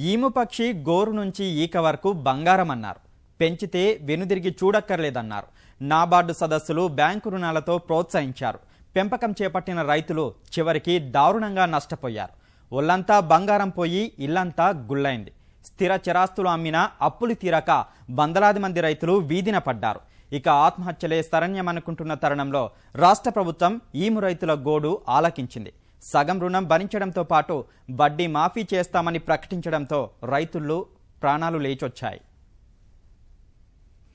Emu పక్షి గోరు నుంచి ఈక వరకు బంగారం అన్నారు. పెంచితే వెనుదిరిగి చూడక్కర్లేదన్నారు. నాబార్డు సదస్సులు బ్యాంకు రుణాలతో ప్రోత్సహించారు. పెంపకం చేపట్టిన రైతులు చివరికి దారుణంగా నష్టపోయారు. ఒళ్లంతా బంగారం పోయి ఇల్లంతా గుల్లైంది. స్థిర చరాస్తులు అమ్మినా అప్పులు తీరక వందలాది మంది రైతులు వీధిన పడ్డారు. ఇక ఆత్మహత్యలే శరణ్యమనుకుంటున్న తరుణంలో రాష్ట్ర ప్రభుత్వం ఈము రైతుల గోడు ఆలకించింది. సగం రుణం భరించడంతో పాటు వడ్డీ మాఫీ చేస్తామని ప్రకటించడంతో రైతుల్లో ప్రాణాలు లేచొచ్చాయి.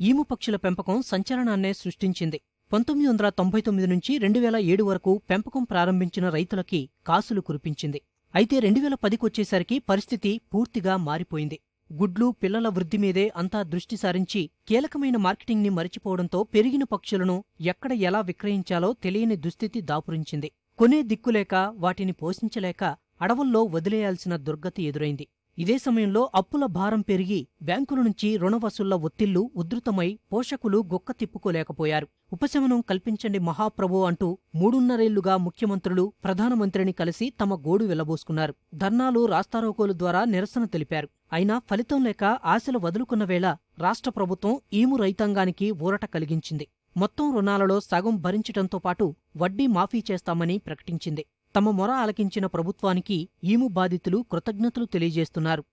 ఈము పక్షుల పెంపకం సంచలనాన్నే సృష్టించింది. 1999 నుంచి 2007 వరకు పెంపకం ప్రారంభించిన రైతులకి కాసులు కురిపించింది. అయితే 2010కొచ్చేసరికి పరిస్థితి పూర్తిగా మారిపోయింది. గుడ్లు, పిల్లల వృద్ధి మీదే అంతా దృష్టి సారించి కీలకమైన మార్కెటింగ్ ని మరిచిపోవడంతో పెరిగిన పక్షులను ఎక్కడ ఎలా విక్రయించాలో తెలియని దుస్థితి దాపురించింది. కొనే దిక్కులేక, వాటిని పోషించలేక అడవుల్లో వదిలేయాల్సిన దుర్గతి ఎదురైంది. ఇదే సమయంలో అప్పుల భారం పెరిగి బ్యాంకుల నుంచి రుణ వసూళ్ల ఒత్తిళ్లు ఉధృతమై పోషకులు గొక్క తిప్పుకోలేకపోయారు. ఉపశమనం కల్పించండి మహాప్రభు అంటూ 3.5 ముఖ్యమంత్రులు ప్రధానమంత్రిని కలిసి తమ గోడు వెళ్లబోసుకున్నారు. ధర్నాలు, రాస్తారోకోలు ద్వారా నిరసన తెలిపారు. అయినా ఫలితం లేక ఆశలు వదులుకున్న వేళ రాష్ట్ర ప్రభుత్వం ఈము రైతాంగానికి ఊరట కలిగించింది. మొత్తం రుణాలలో సగం భరించడంతో పాటు వడ్డీ మాఫీ చేస్తామని ప్రకటించింది. తమ మొర ఆలకించిన ప్రభుత్వానికి ఈము బాధితులు కృతజ్ఞతలు తెలియజేస్తున్నారు.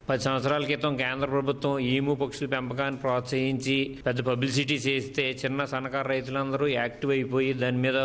10 సంవత్సరాల క్రితం కేంద్ర ప్రభుత్వం ఈము పక్షుల పెంపకాన్ని ప్రోత్సహించి పెద్ద పబ్లిసిటీ చేస్తే చిన్న సన్నకారు రైతులందరూ యాక్టివ్ అయిపోయి దాని మీద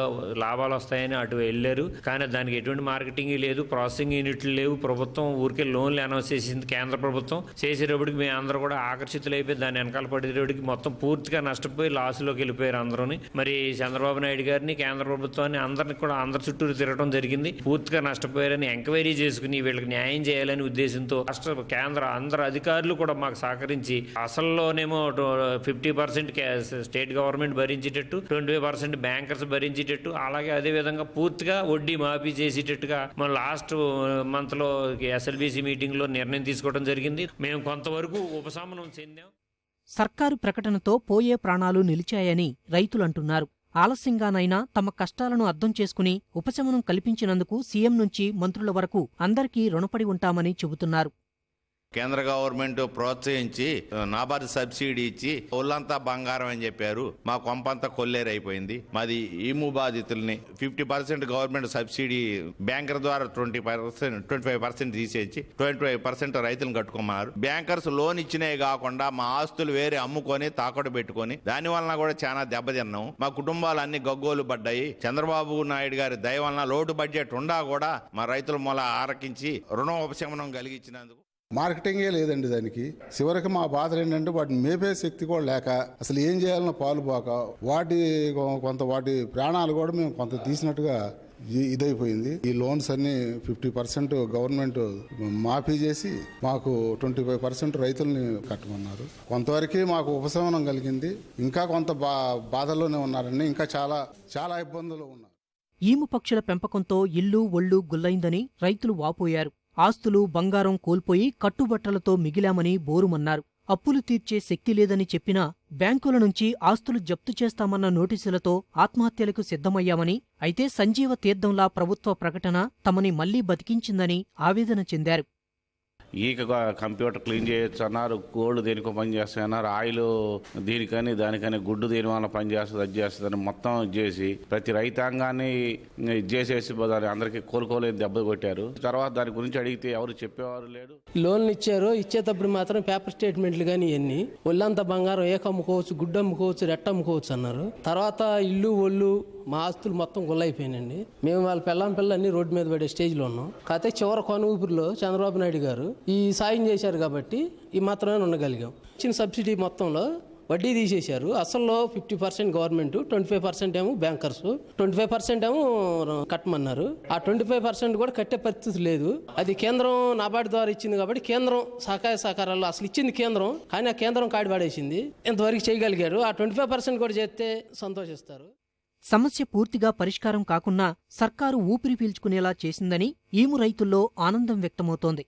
లాభాలు వస్తాయని అటు వెళ్ళారు. కానీ దానికి ఎటువంటి మార్కెటింగ్ లేదు, ప్రాసెసింగ్ యూనిట్లు లేవు. ప్రభుత్వం ఊరికే లోన్లు అనౌన్స్ చేసింది కేంద్ర ప్రభుత్వం. చేసేటప్పటికి మేము అందరూ కూడా ఆకర్షితులైపోయి దాని వెనకాల పడేటప్పటికి మొత్తం పూర్తిగా నష్టపోయి లాసులోకి వెళ్ళిపోయారు అందరూని. మరి చంద్రబాబు నాయుడు గారిని, కేంద్ర ప్రభుత్వాన్ని అందరిని కూడా అందరి చుట్టూరు తిరగడం జరిగింది. పూర్తిగా నష్టపోయారని ఎంక్వైరీ చేసుకుని వీళ్ళకి న్యాయం చేయాలనే ఉద్దేశంతో రాష్ట్ర అందరు అధికారులు కూడా మాకు సహకరించి అసల్లోనేమో 50% స్టేట్ గవర్నమెంట్ భరించేటట్టు, 25% బ్యాంకర్స్ భరించేటట్టు, అలాగే అదే విధంగా పూర్తిగా వడ్డీ మాఫీ చేసేటట్టుగా మన లాస్ట్ మంత్ లో ఎస్ఎల్బిసి మీటింగ్ లో నిర్ణయం తీసుకోవడం జరిగింది. మేము కొంతవరకు ఉపశమనం చెందాం. సర్కారు ప్రకటనతో పోయే ప్రాణాలు నిలిచాయని రైతులంటున్నారు. ఆలస్యంగానైనా తమ కష్టాలను అర్థం చేసుకుని ఉపశమనం కల్పించినందుకు సీఎం నుంచి మంత్రుల వరకు అందరికీ రుణపడి ఉంటామని చెబుతున్నారు. కేంద్ర గవర్నమెంట్ ప్రోత్సహించి నాబార్డు సబ్సిడీ ఇచ్చి ఒళ్ళంతా బంగారం అని చెప్పారు. మా కొంపంతా కొల్లేరైపోయింది. మాది ఈము బాధితుల్ని 50% గవర్నమెంట్ సబ్సిడీ బ్యాంకర్ ద్వారా 25% తీసేసి 25% రైతులను కట్టుకోమన్నారు. బ్యాంకర్స్ లోన్ ఇచ్చినవి కాకుండా మా ఆస్తులు వేరే అమ్ముకొని తాకట్టు పెట్టుకొని దాని వలన కూడా చాలా దెబ్బతిన్నాం. మా కుటుంబాలు అన్ని గగ్గోలు పడ్డాయి. చంద్రబాబు నాయుడు గారి దయ వలన లోటు బడ్జెట్ ఉండా కూడా మా రైతుల మూల ఆరకించి రుణ ఉపశమనం కలిగించినందుకు మార్కెటింగే లేదండి. దానికి చివరికి మా బాధలు ఏంటంటే వాటిని మేపే శక్తి కూడా లేక అసలు ఏం చేయాలన్న పాలు పోక వాటి ప్రాణాలు కూడా మేము కొంత తీసినట్టుగా ఇదైపోయింది. ఈ లోన్స్ అన్ని 50% గవర్నమెంట్ మాఫీ చేసి మాకు 25% రైతుల్ని కట్టమన్నారు. కొంతవరకు మాకు ఉపశమనం కలిగింది. ఇంకా కొంత బాధల్లోనే ఉన్నారండి. ఇంకా చాలా ఇబ్బందులు ఉన్నారు. ఈము పక్షుల పెంపకంతో ఇల్లు ఒళ్ళు గుల్లైందని రైతులు వాపోయారు. ఆస్తులు, బంగారం కోల్పోయి కట్టుబట్టలతో మిగిలామని బోరుమన్నారు. అప్పులు తీర్చే శక్తి లేదని చెప్పినా బ్యాంకుల నుంచి ఆస్తులు జప్తు చేస్తామన్న నోటీసులతో ఆత్మహత్యలకు సిద్ధమయ్యామని, అయితే సంజీవ తీర్థంలా ప్రభుత్వ ప్రకటన తమని మళ్లీ బతికించిందని ఆవేదన చెందారు. ఈక కంప్యూటర్ క్లీన్ చేయొచ్చు అన్నారు, కోళ్ళు దేనికో పని చేస్తాయి అన్నారు, ఆయిల్ దీనికని దానికని, గుడ్డు దేని వల్ల పని చేస్తుంది, అది చేస్తుందని మొత్తం చేసి ప్రతి రైతాంగాన్ని చేసేసి దాన్ని అందరికీ కోలుకోలేని దెబ్బ కొట్టారు. తర్వాత దాని గురించి అడిగితే ఎవరు చెప్పేవారు లేడు. లోన్లు ఇచ్చారు, ఇచ్చేటప్పుడు మాత్రం పేపర్ స్టేట్మెంట్లు కానీ ఇవన్నీ ఒళ్ళంతా బంగారం ఏక అమ్ముకోవచ్చు, గుడ్డు అమ్ముకోవచ్చు, రెట్ట అమ్ముకోవచ్చు అన్నారు. తర్వాత ఇల్లు ఒళ్ళు మా ఆస్తులు మొత్తం గుల్లైపోయినండి. మేము వాళ్ళ పిల్లల్ని రోడ్డు మీద పడే స్టేజ్లో ఉన్నాం. కాకపోతే చివరి కొన ఊపిరిలో చంద్రబాబు నాయుడు గారు ఈ సాయం చేశారు కాబట్టి ఈ మాత్రమే ఉండగలిగాం. ఇచ్చిన సబ్సిడీ మొత్తంలో వడ్డీ తీసేశారు. అసల్లో 50% గవర్నమెంట్, 25% ఏమో బ్యాంకర్స్, 25% ఏమో కట్టమన్నారు. ఆ 25% కూడా కట్టే పరిస్థితి లేదు. అది కేంద్రం నాబార్డు ద్వారా ఇచ్చింది కాబట్టి కేంద్రం సహకారాలు అసలు ఇచ్చింది కేంద్రం, కానీ ఆ కేంద్రం కాడిపడేసింది. ఇంతవరకు చేయగలిగారు. ఆ 25% కూడా చేస్తే సంతోషిస్తారు. సమస్య పూర్తిగా పరిష్కారం కాకున్నా సర్కారు ఊపిరి పీల్చుకునేలా చేసిందని ఈము రైతుల్లో ఆనందం వ్యక్తమవుతోంది.